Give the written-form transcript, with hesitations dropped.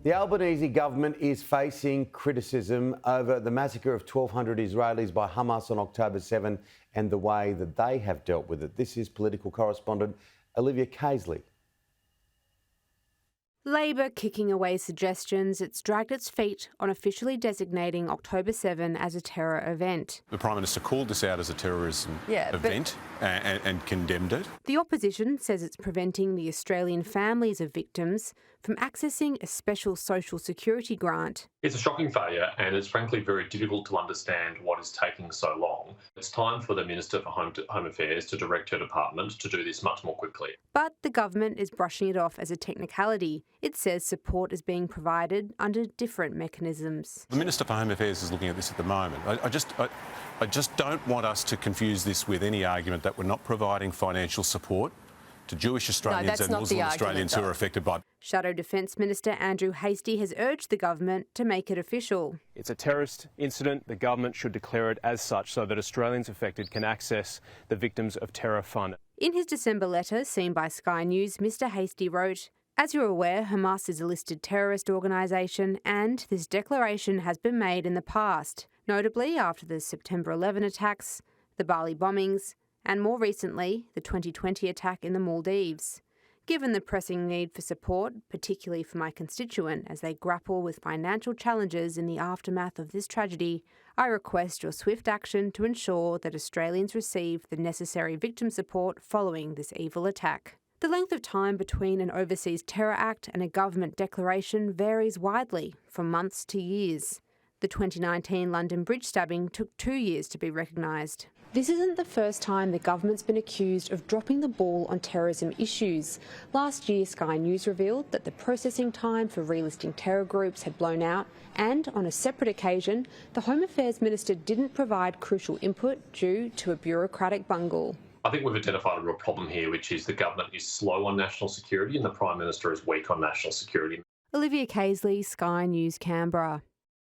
The Albanese government is facing criticism over the massacre of 1,200 Israelis by Hamas on October 7 and the way that they have dealt with it. This is political correspondent Olivia Caisley. Labor kicking away suggestions, it's dragged its feet on officially designating October 7 as a terror event. The Prime Minister called this out as a terrorism event and condemned it. The opposition says it's preventing the Australian families of victims from accessing a special social security grant. It's a shocking failure, and it's frankly very difficult to understand what is taking so long. It's time for the Minister for Home Affairs to direct her department to do this much more quickly. But the government is brushing it off as a technicality. It says support is being provided under different mechanisms. The Minister for Home Affairs is looking at this at the moment. I just don't want us to confuse this with any argument that we're not providing financial support to Jewish Australians and Muslim Australians who are affected by it. Shadow Defence Minister Andrew Hastie has urged the government to make it official. It's a terrorist incident. The government should declare it as such so that Australians affected can access the Victims of Terror Fund. In his December letter seen by Sky News, Mr Hastie wrote, "As you're aware, Hamas is a listed terrorist organisation and this declaration has been made in the past, notably after the September 11 attacks, the Bali bombings, and more recently, the 2020 attack in the Maldives. Given the pressing need for support, particularly for my constituent as they grapple with financial challenges in the aftermath of this tragedy, I request your swift action to ensure that Australians receive the necessary victim support following this evil attack." The length of time between an overseas terror act and a government declaration varies widely, from months to years. The 2019 London Bridge stabbing took 2 years to be recognised. This isn't the first time the government's been accused of dropping the ball on terrorism issues. Last year, Sky News revealed that the processing time for relisting terror groups had blown out, and on a separate occasion, the Home Affairs Minister didn't provide crucial input due to a bureaucratic bungle. I think we've identified a real problem here, which is the government is slow on national security and the Prime Minister is weak on national security. Olivia Caisley, Sky News, Canberra.